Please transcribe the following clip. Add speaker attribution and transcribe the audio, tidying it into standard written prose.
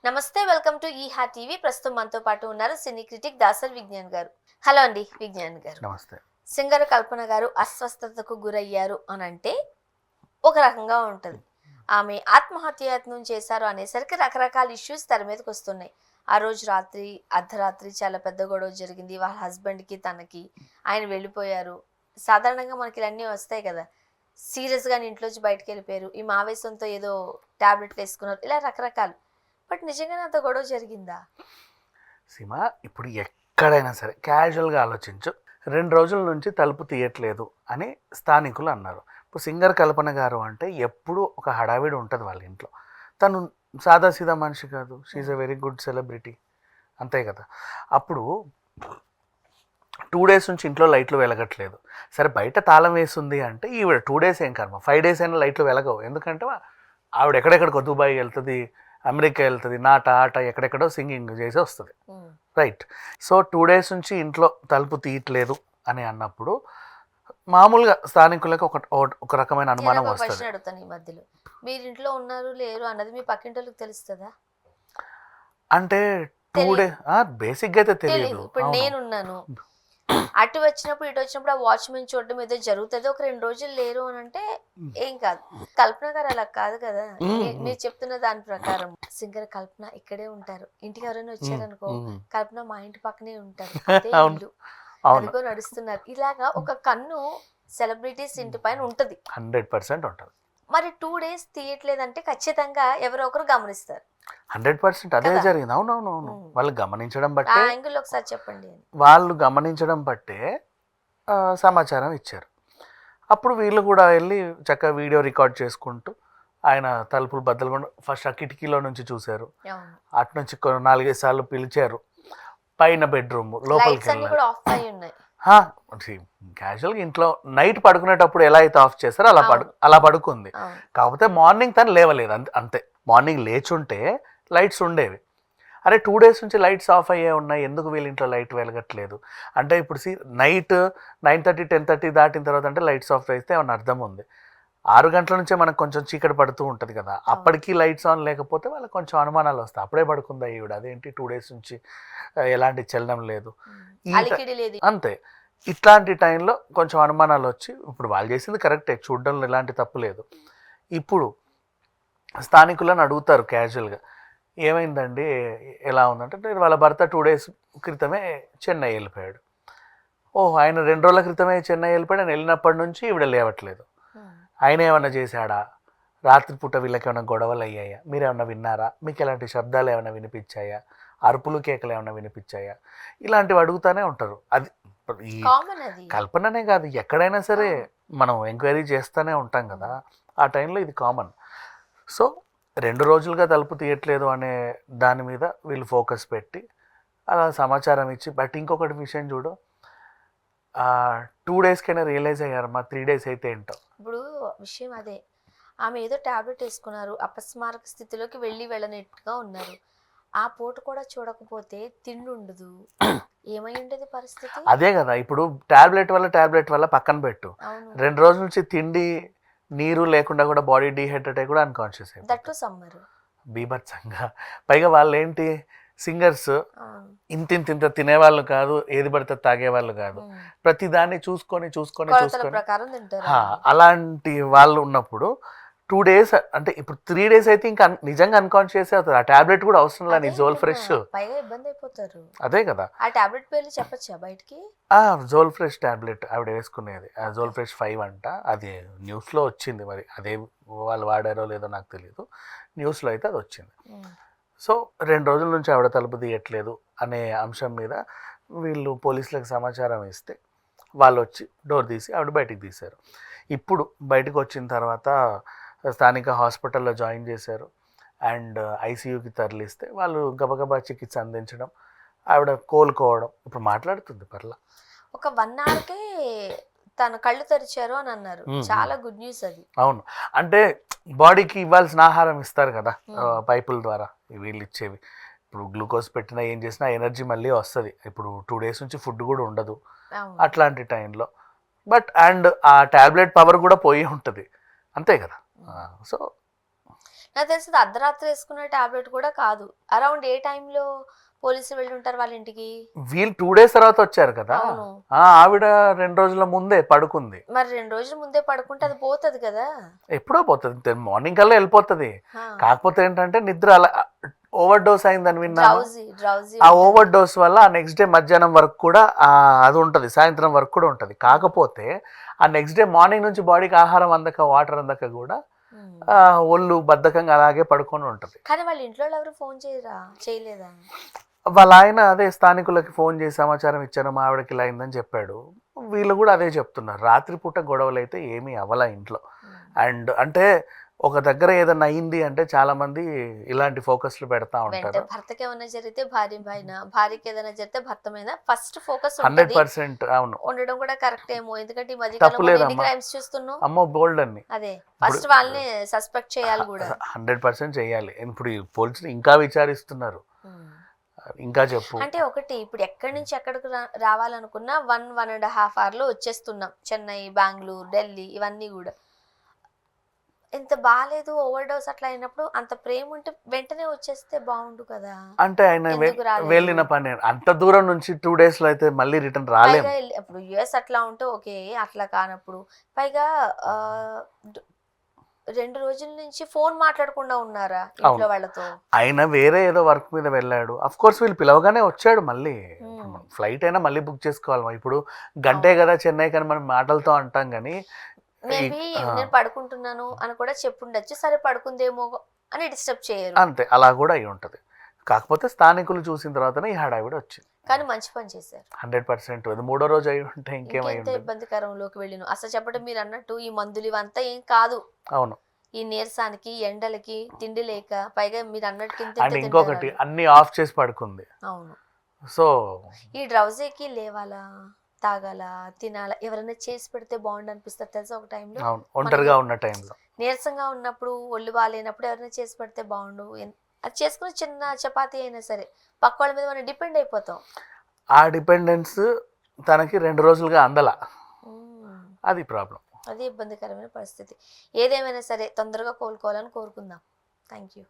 Speaker 1: నమస్తే, welcome to ఈహా TV. ప్రస్తుతం మనతో పాటు ఉన్నారు సినీ క్రిటిక్ దాసర్ విజ్ఞాన్ గారు. హలో అండి విజ్ఞాన్ గారు.
Speaker 2: నమస్తే.
Speaker 1: సింగర్ కల్పన గారు అస్వస్థతకు గురయ్యారు అని అంటే ఒక రకంగా ఉంటుంది. ఆమె ఆత్మహత్యాయత్నం చేశారు అనేసరికి రకరకాల ఇష్యూస్ తెర మీదకి వస్తున్నాయి. ఆ రోజు రాత్రి అర్ధరాత్రి చాలా పెద్ద గొడవ జరిగింది. వాళ్ళ హస్బెండ్కి తనకి, ఆయన వెళ్ళిపోయారు. సాధారణంగా మనకి ఇవన్నీ వస్తాయి కదా, సీరియస్గా ఇంట్లోంచి బయటకు వెళ్ళిపోయారు, ఈ ఆవేశంతో ఏదో టాబ్లెట్లు వేసుకున్నారు, ఇలా రకరకాలు. బట్ నిజంగానే అంత గొడవ జరిగిందా?
Speaker 2: సీమ, ఇప్పుడు ఎక్కడైనా సరే క్యాజువల్గా ఆలోచించు. 2 రోజుల నుంచి తలుపు తీయట్లేదు అని స్థానికులు అన్నారు. ఇప్పుడు సింగర్ కల్పన గారు అంటే ఎప్పుడు ఒక హడావిడి ఉంటుంది వాళ్ళ ఇంట్లో. తను సాదాసీదా మనిషి కాదు, she a very good celebrity, అంతే కదా. అప్పుడు 2 డేస్ నుంచి ఇంట్లో లైట్లు వెలగట్లేదు. సరే, బయట తాళం వేస్తుంది అంటే ఈవిడ 2 డేస్ ఏం కర్మ, 5 డేస్ అయినా లైట్లు వెలగవు. ఎందుకంటే ఆవిడ ఎక్కడెక్కడికో దుబాయ్ వెళ్తుంది, అమెరికా వెళ్తుంది, నాట ఆట ఎక్కడెక్కడో సింగింగ్ చేసి వస్తుంది, రైట్. సో 2 డేస్ నుంచి ఇంట్లో తలుపు తీయట్లేదు అని అన్నప్పుడు మామూలుగా స్థానికులకు ఒక రకమైన అనుమానం వస్తుంది.
Speaker 1: అడుగుతాను, ఈ మధ్యలో మీరు ఇంట్లో ఉన్నారు లేరు అన్నది మీ పక్కింటోళ్ళకి తెలుస్తుందా?
Speaker 2: అంటే 2 డే బేసిక్గా అయితే తెలియదు.
Speaker 1: ఇప్పుడు నేనున్నాను, అటు వచ్చినప్పుడు ఇటు వచ్చినప్పుడు ఆ వాచ్మెన్ చూడడం ఏదో జరుగుతుంది, ఒక 2 రోజులు లేరు అని అంటే ఏం కాదు. కల్పన గారు అలా కాదు కదా. మీరు చెప్తున్న దాని ప్రకారం సింగర్ కల్పన ఇక్కడే ఉంటారు. ఇంటికి ఎవరైనా వచ్చారనుకో, కల్పన మా ఇంటి పక్కనే ఉంటారు, అదే ఇల్లు, అదిగో నడుస్తున్నారు. ఇలాగా ఒక కన్ను సెలబ్రిటీస్ ఇంటి పైన ఉంటది,
Speaker 2: 100% ఉంటుంది.
Speaker 1: మరి 2 డేస్ తీయట్లేదంటే ఖచ్చితంగా ఎవరో ఒకరు గమనిస్తారు.
Speaker 2: 100% అదే జరిగింది. అవునవునవును, వాళ్ళు గమనించడం బట్టే,
Speaker 1: ఒకసారి చెప్పండి.
Speaker 2: వాళ్ళు గమనించడం బట్టే సమాచారం ఇచ్చారు. అప్పుడు వీళ్ళు కూడా వెళ్ళి చక్కగా వీడియో రికార్డ్ చేసుకుంటూ ఆయన తలుపులు బద్దలు ఫస్ట్ ఆ కిటికీలో నుంచి చూశారు, అటు నుంచి 4-5 సార్లు పిలిచారు. పైన బెడ్రూమ్ లోపలికి క్యాజువల్గా ఇంట్లో నైట్ పడుకునేటప్పుడు ఎలా అయితే ఆఫ్ చేస్తారో అలా పడుకుంది. కాకపోతే మార్నింగ్ తను లేవలేదు, అంతే. మార్నింగ్ లేచుంటే లైట్స్ ఉండేవి. అరే 2 డేస్ నుంచి లైట్స్ ఆఫ్ అయ్యే ఉన్నాయి, ఎందుకు వీళ్ళ ఇంట్లో లైట్ వెలగట్లేదు అంటే, ఇప్పుడు నైట్ 9:30 10:30 దాటిన తర్వాత అంటే లైట్స్ ఆఫ్ చేస్తే ఏమన్నా అర్థం ఉంది. 6 గంటల నుంచే మనకు కొంచెం చీకటి పడుతూ ఉంటుంది కదా, అప్పటికి లైట్స్ ఆన్ లేకపోతే వాళ్ళకి కొంచెం అనుమానాలు వస్తాయి. అప్పుడే పడుకుందా ఈవిడ, అదేంటి 2 డేస్ నుంచి ఎలాంటి చలనం లేదు, అంతే. ఇట్లాంటి టైంలో కొంచెం అనుమానాలు వచ్చి, ఇప్పుడు వాళ్ళు చేసింది కరెక్టే, చూడడంలో ఎలాంటి తప్పు లేదు. ఇప్పుడు స్థానికులను అడుగుతారు క్యాజువల్గా, ఏమైందండి ఎలా ఉందంటే, వాళ్ళ భర్త 2 డేస్ క్రితమే చెన్నై వెళ్ళిపోయాడు. ఆయన 2 రోజుల క్రితమే చెన్నై వెళ్ళిపోయాడు, ఆయన వెళ్ళినప్పటి నుంచి ఈవిడ లేవట్లేదు. ఆయన ఏమన్నా చేశాడా, రాత్రిపూట వీళ్ళకి ఏమైనా గొడవలు అయ్యాయా, మీరేమన్నా విన్నారా, మీకు ఎలాంటి శబ్దాలు ఏమైనా వినిపించాయా, అరుపులు కేకలు ఏమైనా వినిపించాయా, ఇలాంటివి అడుగుతూనే ఉంటారు. అది ఈ కల్పననే కాదు, ఎక్కడైనా సరే మనం ఎంక్వైరీ చేస్తూనే ఉంటాం కదా, ఆ టైంలో ఇది కామన్. సో 2 రోజులుగా తలుపు తీయట్లేదు అనే దాని మీద వీళ్ళు ఫోకస్ పెట్టి అలా సమాచారం ఇచ్చి, బట్ ఇంకొకటి విషయం చూడు, 2 డేస్కైనా రియలైజ్ అయ్యారమ్మా, 3 డేస్ అయితే ఏంటో.
Speaker 1: ఇప్పుడు విషయం అదే, ఆమె ఏదో టాబ్లెట్ వేసుకున్నారు, అపస్మారక స్థితిలోకి వెళ్ళినట్టుగా ఉన్నారు. ఆ పూట కూడా చూడకపోతే తిండి ఉండదు, ఏమై ఉండేది పరిస్థితి? అదే
Speaker 2: కదా, ఇప్పుడు టాబ్లెట్ వల్ల పక్కన పెట్టు, 2 రోజుల నుంచి తిండి నీరు లేకుండా కూడా బాడీ డీహైడ్రేట్ అయ్యి కూడా అన్కాన్షియస్
Speaker 1: సమ్మర్
Speaker 2: బీభత్సంగా. పైగా వాళ్ళు ఏంటి, సింగర్స్ ఇంత తినేవాళ్ళు కాదు, ఏది పడితే తాగేవాళ్ళు కాదు, ప్రతిదాన్ని చూసుకొని అలాంటి వాళ్ళు ఉన్నప్పుడు 2 డేస్ అంటే, ఇప్పుడు 3 డేస్ అయితే ఇంకా నిజంగా అన్కాన్షియస్ అవుతుంది. ఆ టాబ్లెట్ కూడా అవసరం లేదు, జోల్ ఫ్రెష్,
Speaker 1: ఇబ్బంది అయిపోతారు.
Speaker 2: అదే కదా,
Speaker 1: ఆ టాబ్లెట్ పేర్లు చెప్పచ్చా బయటికి?
Speaker 2: జోల్ ఫ్రెష్ టాబ్లెట్ ఆవిడ వేసుకునేది, జోల్ ఫ్రెష్ 5 అంట, అది న్యూస్లో వచ్చింది. మరి అదే వాళ్ళు వాడారో లేదో నాకు తెలియదు, న్యూస్లో అయితే అది వచ్చింది. సో 2 రోజుల నుంచి ఆవిడ తలుపు తీయట్లేదు అనే అంశం మీద వీళ్ళు పోలీసులకు సమాచారం ఇస్తే వాళ్ళు వచ్చి డోర్ తీసి ఆవిడ బయటికి తీశారు. ఇప్పుడు బయటకు వచ్చిన తర్వాత స్థానిక హాస్పిటల్లో జాయిన్ చేశారు అండ్ ఐసీయూకి తరలిస్తే వాళ్ళు గబగబా చికిత్స అందించడం, ఆవిడ కోలుకోవడం, ఇప్పుడు మాట్లాడుతుంది పర్లా.
Speaker 1: ఒక 1 అవర్కే తన కళ్ళు తెరిచారు అని అన్నారు, చాలా గుడ్ న్యూస్ అది.
Speaker 2: అవును, అంటే బాడీకి ఇవ్వాల్సిన ఆహారం ఇస్తారు కదా పైపుల ద్వారా, వీళ్ళు ఇచ్చేవి. ఇప్పుడు గ్లూకోజ్ పెట్టినా ఏం చేసినా ఎనర్జీ మళ్ళీ వస్తుంది. ఇప్పుడు 2 డేస్ నుంచి ఫుడ్ కూడా ఉండదు అట్లాంటి టైంలో, బట్ అండ్ ఆ టాబ్లెట్ పవర్ కూడా పోయి ఉంటుంది, అంతే కదా. సో
Speaker 1: నాకు తెలిసి అది అర్ధరాత్రి వేసుకున్న టాబ్లెట్ కూడా కాదు. అరౌండ్ ఏ టైంలో పోలీసులు వెళ్ళి ఉంటారు వాళ్ళ ఇంటికి?
Speaker 2: వీళ్ళు 2 days తర్వాత వచ్చారు కదా.
Speaker 1: అవును.
Speaker 2: ఆవిడ 2 రోజుల ముందే పడుకుంది.
Speaker 1: మరి 2 రోజుల ముందే పడుకుంటే అది పోతది కదా.
Speaker 2: ఎప్పుడో పోతుంది, మార్నింగ్ కల్లా వెళ్ళిపోతుంది. కాకపోతే ఏంటంటే నిద్ర అలా ఓవర్ డోస్ అయిందని విన్నాను.
Speaker 1: డ్రౌజీ
Speaker 2: ఆ ఓవర్ డోస్ వల్ల ఆ నెక్స్ట్ డే మధ్యాహ్నం వరకు కూడా అది ఉంటుంది, సాయంత్రం వరకు కూడా ఉంటుంది. కాకపోతే ఆ నెక్స్ట్ డే మార్నింగ్ నుంచి బాడీకి ఆహారం అందక వాటర్ అందక కూడా ఒళ్ళు బద్ధకంగా అలాగే పడుకొని ఉంటుంది.
Speaker 1: కానీ వాళ్ళ ఇంట్లో ఎవరు ఫోన్ చేయలేదా?
Speaker 2: వాళ్ళ ఆయన అదే స్థానికులకి ఫోన్ చేసి సమాచారం ఇచ్చాను, మా ఆవిడకి ఇలా అయిందని చెప్పాడు. వీళ్ళు కూడా అదే చెప్తున్నారు, రాత్రిపూట గొడవలు అయితే ఏమీ అవ్వలా ఇంట్లో. అండ్ అంటే ఒక దగ్గర ఏదైనా అయింది అంటే చాలా మంది ఇలాంటి ఫోకస్లు పెడతా ఉంటారు.
Speaker 1: భర్తకి ఏమైనా జరిగితే భార్య పైన, భార్యకి ఏదైనా జరిగితే భర్త మీద ఫస్ట్ ఫోకస్
Speaker 2: 100% అవును
Speaker 1: ఉండడం కూడా కరెక్ట్ ఏమో. ఎందుకంటే ఈ మధ్య క్రైమ్స్ చూస్తున్నాం.
Speaker 2: అమ్మో బోల్డ్ అన్ని.
Speaker 1: అదే ఫస్ట్ వాళ్ళని సస్పెక్ట్ చేయాలి కూడా.
Speaker 2: 100% చేయాలి. ఇప్పుడు ఈ పోలీసులు ఇంకా విచారిస్తున్నారు. ఇంకా చెప్పు.
Speaker 1: అంటే ఒకటి, ఇప్పుడు ఎక్కడి నుంచి ఎక్కడికి రావాలనుకున్నా 1.5 hours లో వచ్చేస్తున్నాం. చెన్నై, బెంగళూరు, ఢిల్లీ ఇవన్నీ కూడా. ఎంత బాగాలేదు ఓవర్ డోస్ అట్లా అయినప్పుడు, అంత ప్రేమ ఉంటే వెంటనే వచ్చేస్తే బాగుండు కదా.
Speaker 2: అంటే ఆయన వెళ్ళిన పని అంత దూరం నుంచి 2 days లో అయితే మళ్ళీ రిటర్న్ రాలేదు.
Speaker 1: ఇప్పుడు యుఎస్ అట్లా ఉంటే ఓకే, అట్లా కానప్పుడు పైగా 2 రోజుల నుంచి ఫోన్ మాట్లాడకుండా ఉన్నారా ఇంట్లో వాళ్ళతో?
Speaker 2: ఆయన వేరే ఏదో వర్క్ మీద వెళ్ళాడు. అఫ్ కోర్స్ వీళ్ళు పిలవగానే వచ్చాడు. మళ్ళీ ఫ్లైట్ అయినా మళ్ళీ బుక్ చేసుకోవాలి. ఇప్పుడు గంటే కదా చెన్నై కానీ మనం మాటలతో అంటాం కానీ
Speaker 1: మేబీ నేను పడుకుంటున్నాను అని కూడా చెప్పుండొచ్చు. సరే పడుకుందేమో అని డిస్టర్బ్ చేయరు.
Speaker 2: అంతే, అలా కూడా అయి ఉంటది. కాకపోతే స్థానికులు చూసిన తర్వాతనే ఈ హడావిడి వచ్చింది.
Speaker 1: కానీ మంచి పని చేశారు
Speaker 2: 100%. అది 3వ రోజు అయి ఉంటే ఇంకేమై
Speaker 1: ఇబ్బందికరంలోకి వెళ్ళిన. అసలు చెప్పడం మీరు అన్నట్టు ఈ మందులు ఇవంతా ఏం కాదు.
Speaker 2: అవును,
Speaker 1: ఈ నీరసానికి, ఎండలకి, తిండి లేక, పైగా మీరు అన్నట్టు
Speaker 2: ఇంకొకటి అన్ని ఆఫ్ చేసి పడుకుంది.
Speaker 1: అవును.
Speaker 2: సో
Speaker 1: ఈ డ్రౌజీకి లేవాలా, తాగాల, తినాలా, ఎవరైనా చేసి పెడితే బాగుండు అనిపిస్తుంది తెలుసా ఒక టైంలో.
Speaker 2: ఒంటరిగా ఉన్న టైంలో,
Speaker 1: నీరసంగా ఉన్నప్పుడు, ఒళ్ళు బాగాలేనప్పుడు ఎవరైనా చేసి పెడితే బాగుండు. అది చేసుకుని చిన్న చపాతీ అయినా సరే పక్క వాళ్ళ మీద మనం డిపెండ్ అయిపోతాం.
Speaker 2: ఆ డిపెండెన్స్ తనకి 2 రోజులుగా అందల. అది ప్రాబ్లం.
Speaker 1: అది ఇబ్బందికరమైన పరిస్థితి. ఏదేమైనా సరే తొందరగా కోలుకోవాలని కోరుకుందాం. Thank you.